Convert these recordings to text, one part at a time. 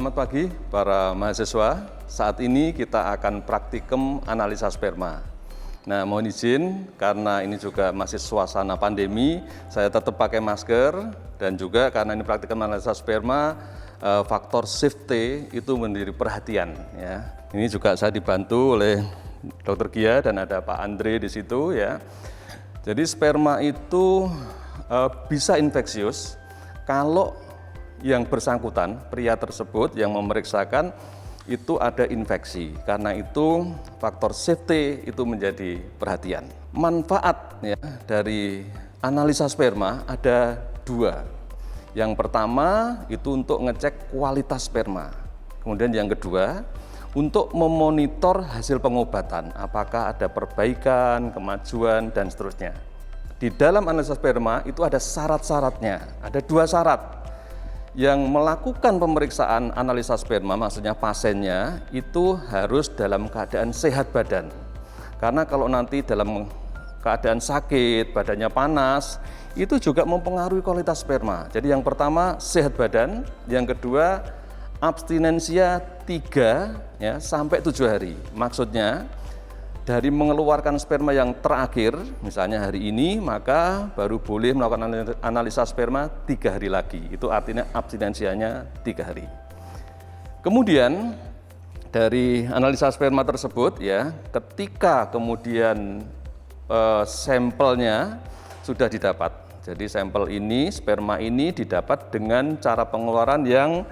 Selamat pagi para mahasiswa. Saat ini kita akan praktikum analisa sperma. Nah, mohon izin karena ini juga masih suasana pandemi, saya tetap pakai masker dan juga karena ini praktikum analisa sperma, faktor safety itu menjadi perhatian ya. Ini juga saya dibantu oleh Dr. Gia dan ada Pak Andre di situ ya. Jadi sperma itu bisa infeksius kalau yang bersangkutan, pria tersebut yang memeriksakan itu ada infeksi. Karena itu faktor safety itu menjadi perhatian. Manfaat ya dari analisa sperma ada dua. Yang pertama itu untuk ngecek kualitas sperma. Kemudian yang kedua untuk memonitor hasil pengobatan, apakah ada perbaikan, kemajuan dan seterusnya. Di dalam analisa sperma itu ada syarat-syaratnya, ada dua syarat. Yang melakukan pemeriksaan analisa sperma, maksudnya pasiennya, itu harus dalam keadaan sehat badan. Karena kalau nanti dalam keadaan sakit, badannya panas, itu juga mempengaruhi kualitas sperma. Jadi yang pertama sehat badan, yang kedua abstinensia 3 ya, sampai 7 hari. Maksudnya dari mengeluarkan sperma yang terakhir, misalnya hari ini, maka baru boleh melakukan analisa sperma 3 hari lagi. Itu artinya abstinensianya 3 hari. Kemudian dari analisa sperma tersebut ya, ketika kemudian sampelnya sudah didapat. Jadi sampel ini, sperma ini didapat dengan cara pengeluaran yang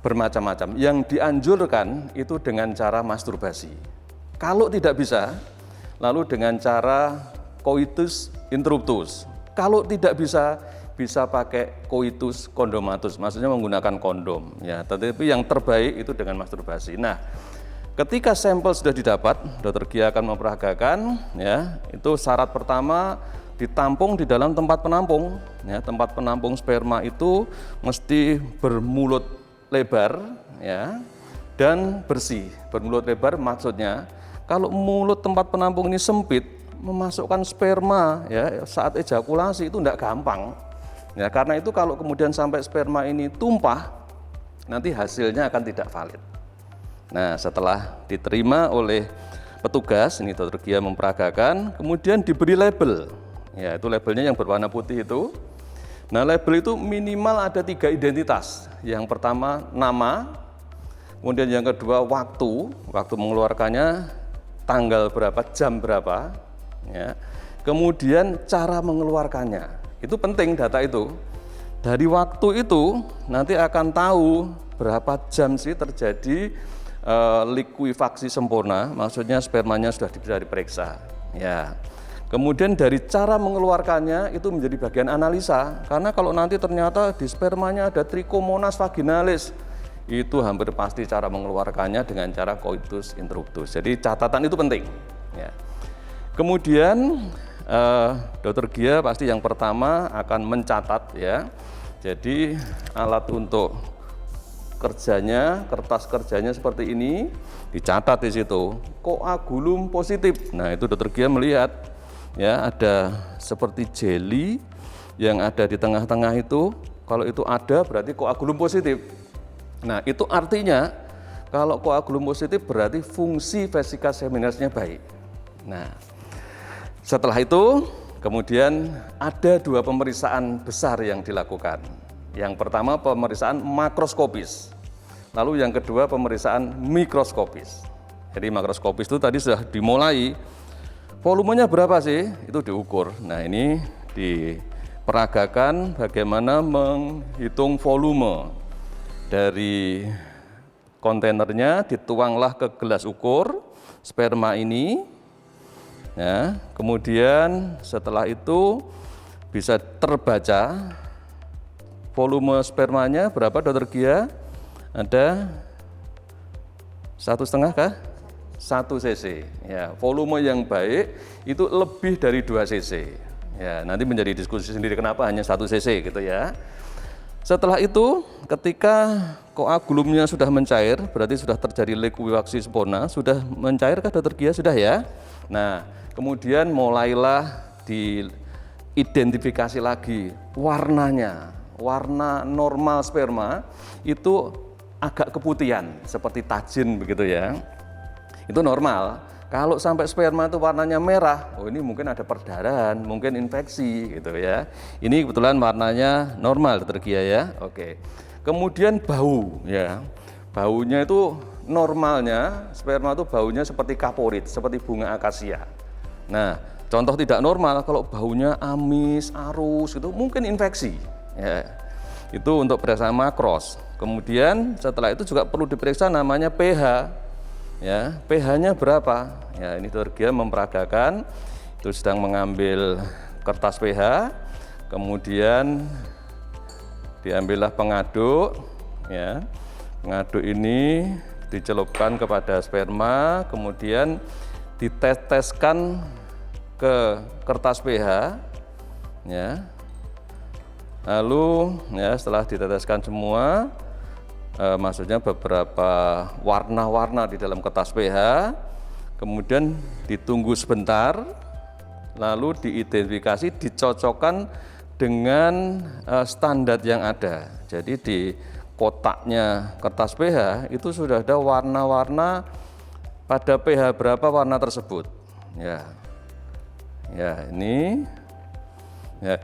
bermacam-macam. Yang dianjurkan itu dengan cara masturbasi. Kalau tidak bisa, lalu dengan cara coitus interruptus. Kalau tidak bisa, bisa pakai coitus kondomatus, maksudnya menggunakan kondom. Ya, tetapi yang terbaik itu dengan masturbasi. Nah, ketika sampel sudah didapat, Dr. Gia akan memperagakan. Ya, itu syarat pertama ditampung di dalam tempat penampung. Ya, tempat penampung sperma itu mesti bermulut lebar, ya, dan bersih. Bermulut lebar maksudnya kalau mulut tempat penampung ini sempit, memasukkan sperma ya saat ejakulasi itu tidak gampang. Ya, karena itu kalau kemudian sampai sperma ini tumpah, nanti hasilnya akan tidak valid. Nah, setelah diterima oleh petugas, ini Dr. Gia memperagakan, kemudian diberi label. Ya, itu labelnya yang berwarna putih itu. Nah, label itu minimal ada 3 identitas. Yang pertama nama, kemudian yang kedua waktu mengeluarkannya, tanggal berapa, jam berapa, ya. Kemudian cara mengeluarkannya, itu penting data itu. Dari waktu itu nanti akan tahu berapa jam sih terjadi likuifaksi sempurna, maksudnya spermanya sudah bisa diperiksa. Ya. Kemudian dari cara mengeluarkannya itu menjadi bagian analisa, karena kalau nanti ternyata di spermanya ada trichomonas vaginalis, itu hampir pasti cara mengeluarkannya dengan cara coitus interruptus. Jadi catatan itu penting. Ya. Kemudian Dr. Gia pasti yang pertama akan mencatat ya. Jadi alat untuk kerjanya, kertas kerjanya seperti ini, dicatat di situ. Koagulum positif. Nah, itu Dr. Gia melihat ya ada seperti jelly yang ada di tengah-tengah itu. Kalau itu ada berarti koagulum positif. Nah, itu artinya kalau koagulum positif berarti fungsi vesika seminerasnya baik. Nah, setelah itu kemudian ada 2 pemeriksaan besar yang dilakukan. Yang pertama pemeriksaan makroskopis, lalu yang kedua pemeriksaan mikroskopis. Jadi makroskopis itu tadi sudah dimulai, volumenya berapa sih? Itu diukur. Nah, ini diperagakan bagaimana menghitung volume. Dari kontainernya dituanglah ke gelas ukur sperma ini ya, kemudian setelah itu bisa terbaca volume spermanya berapa, Dr. Gia? Ada 1,5 kah? 1 cc ya. Volume yang baik itu lebih dari 2 cc ya, nanti menjadi diskusi sendiri kenapa hanya 1 cc gitu ya. Setelah itu, ketika koagulumnya sudah mencair, berarti sudah terjadi likuifaksi sempurna, sudah mencair kah Dr. Gia? Sudah ya? Nah, kemudian mulailah diidentifikasi lagi warnanya. Warna normal sperma itu agak keputihan seperti tajin begitu ya. Itu normal. Kalau sampai sperma itu warnanya merah, oh ini mungkin ada perdarahan, mungkin infeksi gitu ya. Ini kebetulan warnanya normal Dr. Gia ya. Oke. Kemudian bau ya. Baunya itu normalnya sperma itu baunya seperti kaporit, seperti bunga akasia. Nah, contoh tidak normal kalau baunya amis, arus itu mungkin infeksi ya. Itu untuk periksa makros. Kemudian setelah itu juga perlu diperiksa namanya pH. Ya, pH-nya berapa? Ya, ini Dr. Gia memperagakan itu sedang mengambil kertas pH, kemudian diambillah pengaduk, ya. Pengaduk ini dicelupkan kepada sperma, kemudian diteteskan ke kertas pH, ya. Lalu, ya setelah diteteskan semua. Maksudnya beberapa warna-warna di dalam kertas pH, kemudian ditunggu sebentar, lalu diidentifikasi, dicocokkan dengan standar yang ada. Jadi di kotaknya kertas pH itu sudah ada warna-warna pada pH berapa warna tersebut. Ya ini. Ya.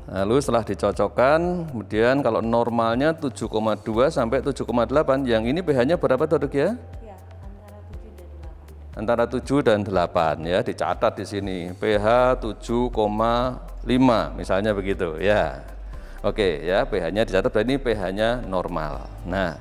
Lalu setelah dicocokkan, kemudian kalau normalnya 7,2 sampai 7,8, yang ini pH-nya berapa Dr. Gia? Ya, antara 7 dan 8. Antara 7 dan 8 ya, dicatat di sini. pH 7,5 misalnya begitu ya. Oke ya, pH-nya dicatat berarti ini pH-nya normal. Nah,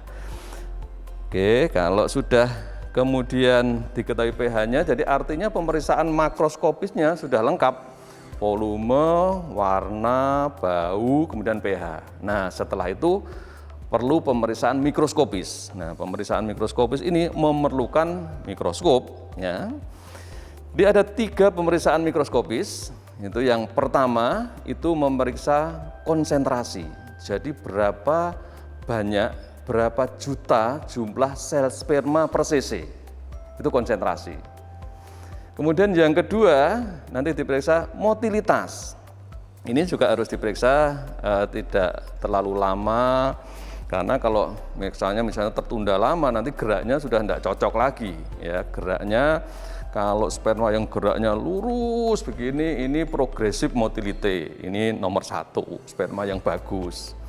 oke, kalau sudah kemudian diketahui pH-nya, jadi artinya pemeriksaan makroskopisnya sudah lengkap. Volume, warna, bau, kemudian pH. Nah, setelah itu perlu pemeriksaan mikroskopis. Nah, pemeriksaan mikroskopis ini memerlukan mikroskop. Ya. Jadi ada 3 pemeriksaan mikroskopis. Itu yang pertama itu memeriksa konsentrasi. Jadi berapa banyak, berapa juta jumlah sel sperma per cc. Itu konsentrasi. Kemudian yang kedua, nanti diperiksa motilitas. Ini juga harus diperiksa tidak terlalu lama, karena kalau misalnya tertunda lama, nanti geraknya sudah tidak cocok lagi. Ya, geraknya kalau sperma yang geraknya lurus begini, ini progresif motility. Ini nomor 1, sperma yang bagus.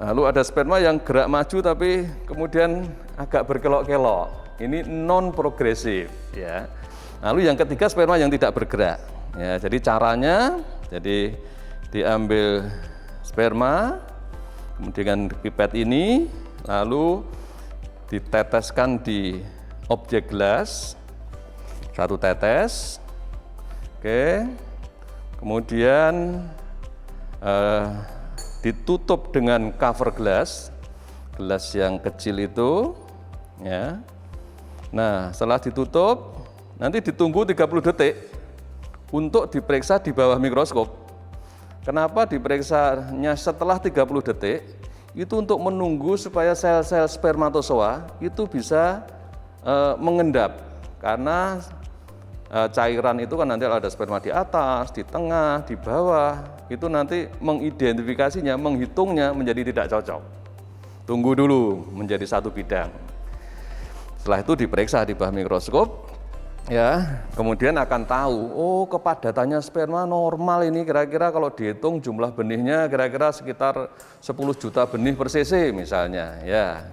Lalu ada sperma yang gerak maju tapi kemudian agak berkelok-kelok. Ini non progresif. Ya. Lalu yang ketiga sperma yang tidak bergerak. Ya, jadi caranya, jadi diambil sperma, kemudian pipet ini, lalu diteteskan di objek gelas, 1 tetes, oke, kemudian ditutup dengan cover gelas yang kecil itu, ya. Nah, setelah ditutup, nanti ditunggu 30 detik untuk diperiksa di bawah mikroskop. Kenapa diperiksanya setelah 30 detik? Itu untuk menunggu supaya sel-sel spermatozoa itu bisa mengendap. Karena cairan itu kan nanti ada sperma di atas, di tengah, di bawah. Itu nanti mengidentifikasinya, menghitungnya menjadi tidak cocok. Tunggu dulu menjadi satu bidang. Setelah itu diperiksa di bawah mikroskop. Ya, kemudian akan tahu, oh kepadatannya sperma normal ini kira-kira kalau dihitung jumlah benihnya kira-kira sekitar 10 juta benih per cc misalnya. Ya,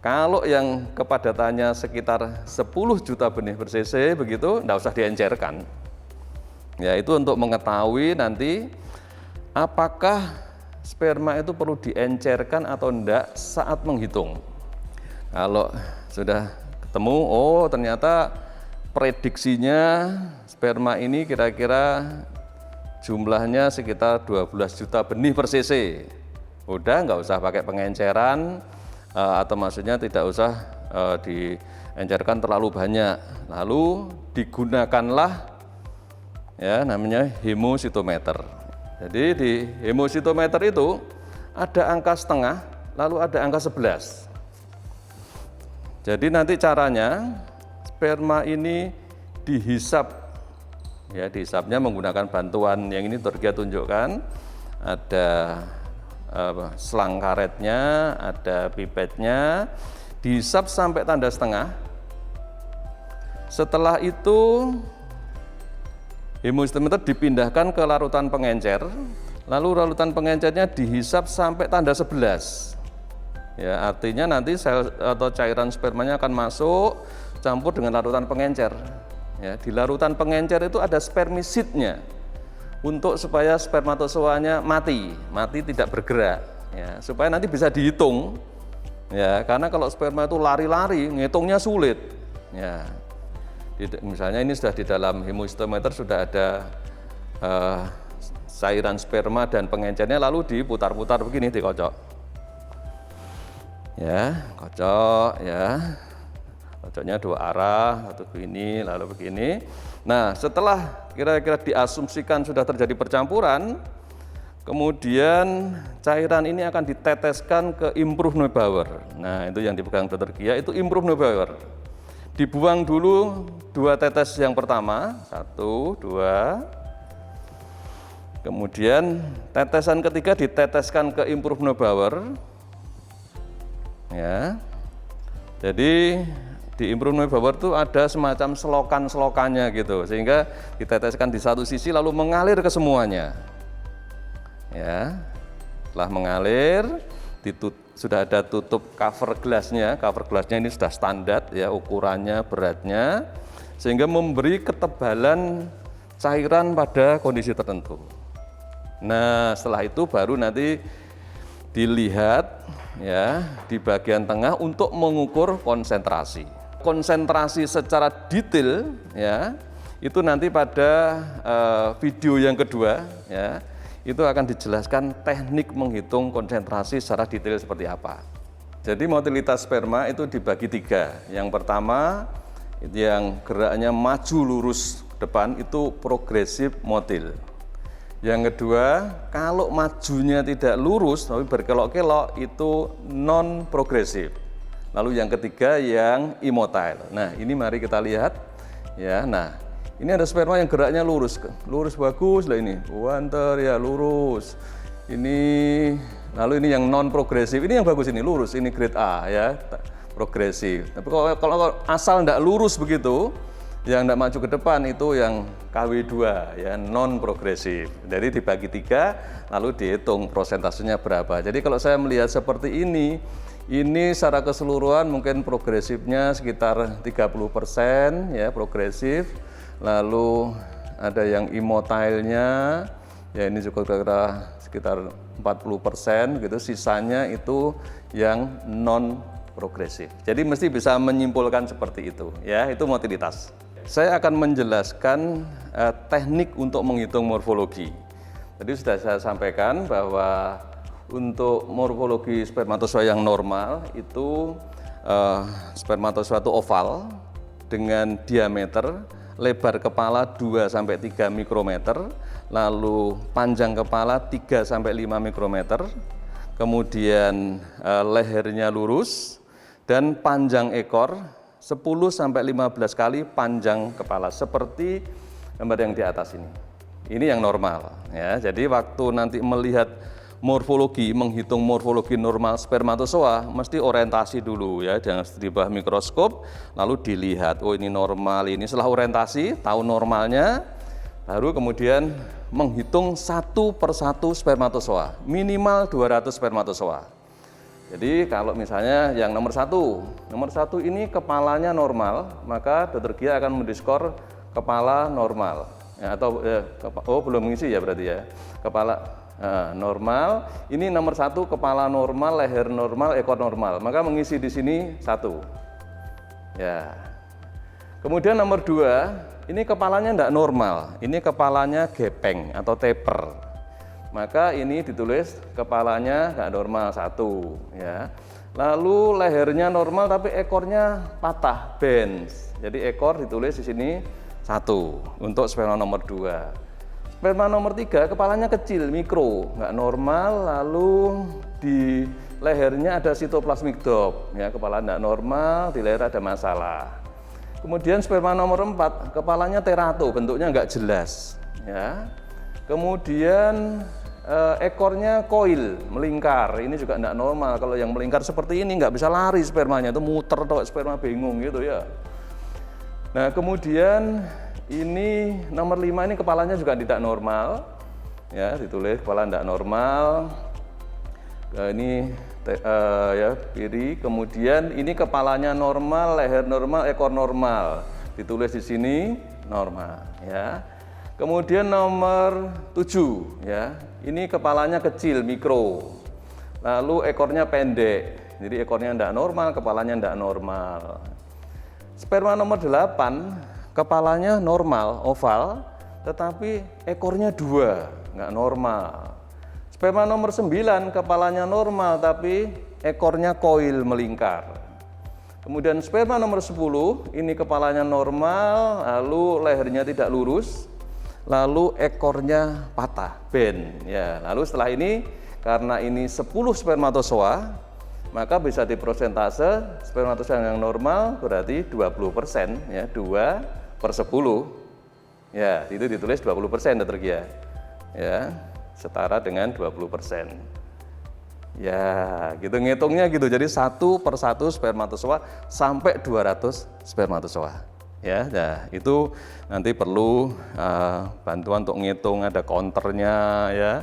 kalau yang kepadatannya sekitar 10 juta benih per cc begitu, tidak usah diencerkan. Ya, itu untuk mengetahui nanti apakah sperma itu perlu diencerkan atau tidak saat menghitung. Kalau sudah ketemu, oh ternyata prediksinya sperma ini kira-kira jumlahnya sekitar 12 juta benih per cc. Udah nggak usah pakai pengenceran, atau maksudnya tidak usah diencerkan terlalu banyak. Lalu digunakanlah ya namanya hemositometer. Jadi di hemositometer itu ada angka setengah, lalu ada angka 11. Jadi nanti caranya sperma ini dihisap, ya dihisapnya menggunakan bantuan yang ini Dr. Gia tunjukkan, ada selang karetnya, ada pipetnya, dihisap sampai tanda setengah. Setelah itu hemohistometer dipindahkan ke larutan pengencer, lalu larutan pengencernya dihisap sampai tanda 11. Ya, artinya nanti sel atau cairan spermanya akan masuk campur dengan larutan pengencer. Ya, di larutan pengencer itu ada spermisidnya untuk supaya spermatozoanya mati tidak bergerak. Ya, supaya nanti bisa dihitung. Ya, karena kalau sperma itu lari-lari, ngitungnya sulit. Ya. Misalnya ini sudah di dalam hemohistometer sudah ada cairan sperma dan pengencernya, lalu diputar-putar begini, dikocok. Ya, kocok ya. Kocoknya dua arah, satu begini, lalu begini. Nah, setelah kira-kira diasumsikan sudah terjadi percampuran, kemudian cairan ini akan diteteskan ke improve Neubauer. Nah, itu yang dipegang Dr. Gia, itu improve Neubauer. Dibuang dulu 2 tetes yang pertama, 1, 2. Kemudian tetesan ketiga diteteskan ke improve Neubauer. Ya. Jadi di improve Neubauer itu ada semacam selokan-selokannya gitu, sehingga diteteskan di satu sisi lalu mengalir ke semuanya. Ya. Setelah mengalir, sudah ada tutup cover gelasnya. Cover gelasnya ini sudah standar ya, ukurannya, beratnya, sehingga memberi ketebalan cairan pada kondisi tertentu. Nah, setelah itu baru nanti dilihat ya di bagian tengah untuk mengukur konsentrasi. Konsentrasi secara detail ya itu nanti pada video yang kedua ya. Itu akan dijelaskan teknik menghitung konsentrasi secara detail seperti apa. Jadi motilitas sperma itu dibagi 3. Yang pertama, itu yang geraknya maju lurus depan, itu progresif motil. Yang kedua, kalau majunya tidak lurus tapi berkelok-kelok, itu non progresif. Lalu yang ketiga yang immotile. Nah, ini mari kita lihat ya. Nah, ini ada sperma yang geraknya lurus bagus lah ini, wanter ya lurus. Ini, lalu ini yang non progresif, ini yang bagus ini lurus, ini grade A ya, progresif. Tapi kalau asal tidak lurus begitu, yang tidak maju ke depan itu yang KW2 ya, non progresif. Jadi dibagi 3, lalu dihitung prosentasenya berapa. Jadi kalau saya melihat seperti ini secara keseluruhan mungkin progresifnya sekitar 30% ya, progresif. Lalu ada yang immotile-nya, ya ini juga kira-kira sekitar 40% gitu, sisanya itu yang non progresif. Jadi mesti bisa menyimpulkan seperti itu, ya itu motilitas. Saya akan menjelaskan teknik untuk menghitung morfologi. Tadi sudah saya sampaikan bahwa untuk morfologi spermatozoa yang normal itu spermatozoa itu oval dengan diameter lebar kepala 2-3 mikrometer, lalu panjang kepala 3-5 mikrometer, kemudian lehernya lurus, dan panjang ekor 10-15 kali panjang kepala, seperti gambar yang di atas ini. Ini yang normal ya. Jadi waktu nanti melihat morfologi, menghitung morfologi normal spermatozoa, mesti orientasi dulu ya, jangan di bawah mikroskop, lalu dilihat, oh ini normal, ini setelah orientasi, tahu normalnya, baru kemudian menghitung satu persatu spermatozoa, minimal 200 spermatozoa. Jadi kalau misalnya yang nomor satu ini kepalanya normal, maka Dr. Gia akan mendiskor kepala normal, ya, atau belum mengisi ya berarti ya, kepala normal, ini nomor 1 kepala normal, leher normal, ekor normal, maka mengisi di sini 1. Ya. Kemudian nomor 2, ini kepalanya tidak normal, ini kepalanya gepeng atau taper, maka ini ditulis kepalanya tidak normal 1. Ya. Lalu lehernya normal tapi ekornya patah, bends, jadi ekor ditulis di sini 1 untuk sperma nomor 2. Sperma nomor 3 kepalanya kecil, mikro, nggak normal, lalu di lehernya ada sitoplasmic dop, ya, kepala nggak normal, di leher ada masalah. Kemudian sperma nomor 4 kepalanya terato, bentuknya nggak jelas, ya. Kemudian ekornya koil, melingkar. Ini juga tidak normal. Kalau yang melingkar seperti ini nggak bisa lari spermanya, itu muter atau sperma bingung gitu ya. Nah kemudian ini nomor 5 ini kepalanya juga tidak normal. Ya, ditulis kepala tidak normal. Ini ya kiri. Kemudian ini kepalanya normal, leher normal, ekor normal. Ditulis di sini normal. Ya. Kemudian nomor 7 ya, ini kepalanya kecil, mikro, lalu ekornya pendek, jadi ekornya tidak normal, kepalanya tidak normal. Sperma nomor 8, kepalanya normal, oval, tetapi ekornya 2, nggak normal. Sperma nomor 9, kepalanya normal, tapi ekornya koil, melingkar. Kemudian sperma nomor 10, ini kepalanya normal, lalu lehernya tidak lurus, lalu ekornya patah, bend. Ya, lalu setelah ini karena ini 10 spermatozoa, maka bisa diprosentase spermatozoa yang normal berarti 20%, ya, 2/10. Ya, itu ditulis 20% Dr. Gia. Ya, setara dengan 20%. Ya, gitu ngitungnya gitu. Jadi 1/1 spermatozoa sampai 200 spermatozoa. Ya, nah itu nanti perlu bantuan untuk ngitung, ada counternya ya,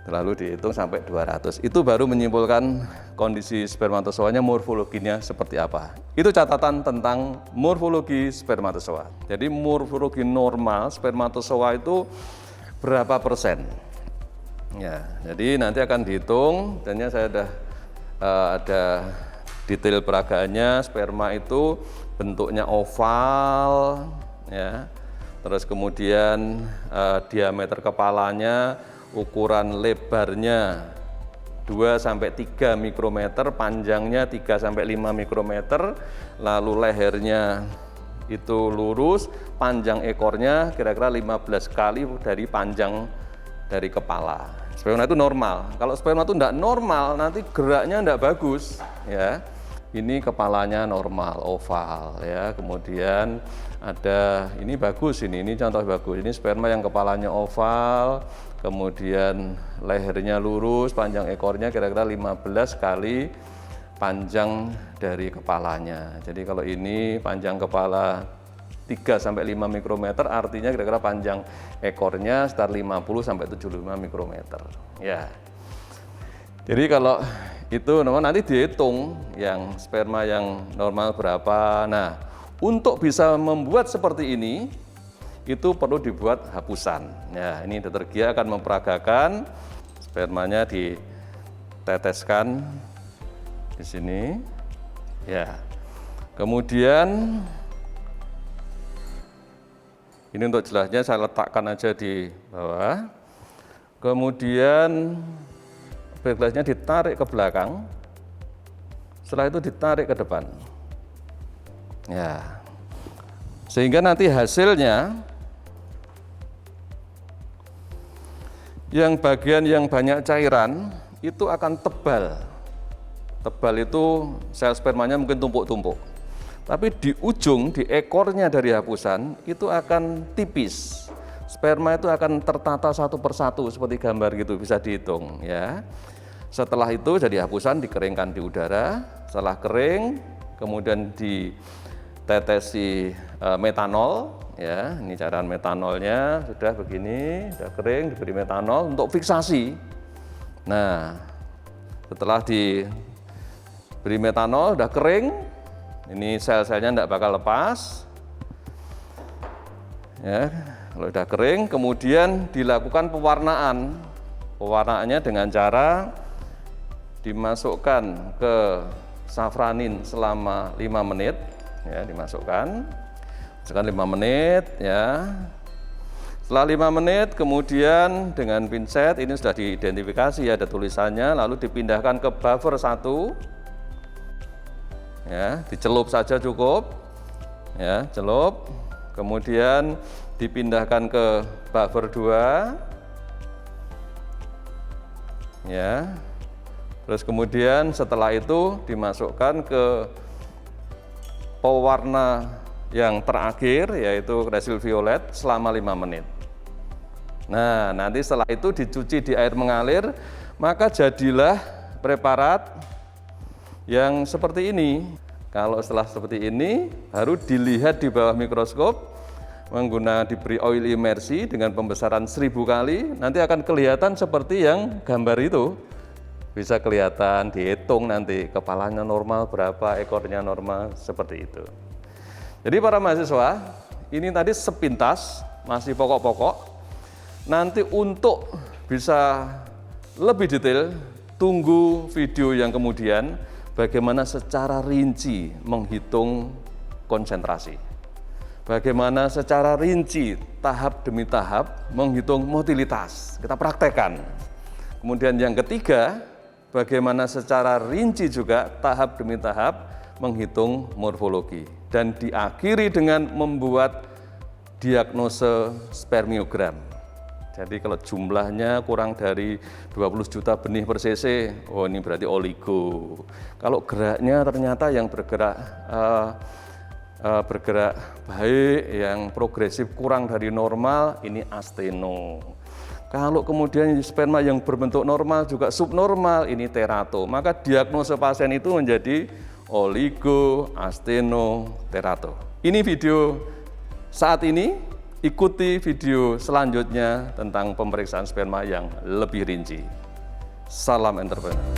lalu dihitung sampai 200. Itu baru menyimpulkan kondisi spermatozoanya, morfologinya seperti apa. Itu catatan tentang morfologi spermatozoa. Jadi morfologi normal spermatozoa itu berapa persen? Ya, jadi nanti akan dihitung. Dan saya sudah ada detail peragaannya. Sperma itu bentuknya oval, ya. Terus kemudian diameter kepalanya, ukuran lebarnya 2-3 mikrometer, panjangnya 3-5 mikrometer, lalu lehernya itu lurus, panjang ekornya kira-kira 15 kali dari panjang dari kepala. Sperma itu normal. Kalau sperma itu tidak normal, nanti geraknya tidak bagus, ya. Ini kepalanya normal, oval, ya. Kemudian ada ini bagus, ini contoh bagus. Ini sperma yang kepalanya oval, kemudian lehernya lurus, panjang ekornya kira-kira 15 kali panjang dari kepalanya. Jadi kalau ini panjang kepala 3-5 mikrometer, artinya kira-kira panjang ekornya sekitar 50-75 mikrometer. Ya. Jadi kalau itu nanti dihitung yang sperma yang normal berapa. Nah, untuk bisa membuat seperti ini, itu perlu dibuat hapusan. Ya, ini Dr. Gia akan memperagakan, spermanya diteteskan di sini. Ya. Kemudian ini untuk jelasnya saya letakkan aja di bawah. Kemudian gelasnya ditarik ke belakang, setelah itu ditarik ke depan. Ya. Sehingga nanti hasilnya yang bagian yang banyak cairan itu akan tebal. Tebal itu sel spermanya mungkin tumpuk-tumpuk. Tapi di ujung, di ekornya dari hapusan itu akan tipis. Sperma itu akan tertata satu persatu seperti gambar gitu, bisa dihitung ya. Setelah itu jadi hapusan dikeringkan di udara. Setelah kering, kemudian ditetesi metanol ya. Ini cairan metanolnya sudah begini, sudah kering, diberi metanol untuk fiksasi. Nah, setelah diberi metanol sudah kering, ini sel-selnya tidak bakal lepas. Ya, kalau sudah kering, kemudian dilakukan pewarnaan. Pewarnaannya dengan cara dimasukkan ke safranin selama 5 menit, ya, dimasukkan 5 menit, ya. Setelah 5 menit, kemudian dengan pincet ini sudah diidentifikasi, ya, ada tulisannya, lalu dipindahkan ke buffer 1, ya, dicelup saja cukup, ya, celup, kemudian dipindahkan ke buffer 2, ya. Terus kemudian setelah itu dimasukkan ke pewarna yang terakhir, yaitu resil violet selama 5 menit. Nah, nanti setelah itu dicuci di air mengalir, maka jadilah preparat yang seperti ini. Kalau setelah seperti ini, baru dilihat di bawah mikroskop, diberi oil imersi dengan pembesaran 1000 kali, nanti akan kelihatan seperti yang gambar itu. Bisa kelihatan, dihitung nanti kepalanya normal berapa, ekornya normal, seperti itu. Jadi para mahasiswa, ini tadi sepintas, masih pokok-pokok. Nanti untuk bisa lebih detail, tunggu video yang kemudian bagaimana secara rinci menghitung konsentrasi. Bagaimana secara rinci, tahap demi tahap menghitung motilitas. Kita praktekkan. Kemudian yang ketiga, bagaimana secara rinci juga tahap demi tahap menghitung morfologi. Dan diakhiri dengan membuat diagnose spermiogram. Jadi kalau jumlahnya kurang dari 20 juta benih per cc, oh ini berarti oligo. Kalau geraknya ternyata yang bergerak baik, yang progresif kurang dari normal, ini asteno. Kalau kemudian sperma yang berbentuk normal juga subnormal, ini terato. Maka diagnosa pasien itu menjadi oligo, asteno, terato. Ini video saat ini. Ikuti video selanjutnya tentang pemeriksaan sperma yang lebih rinci. Salam entrepreneur.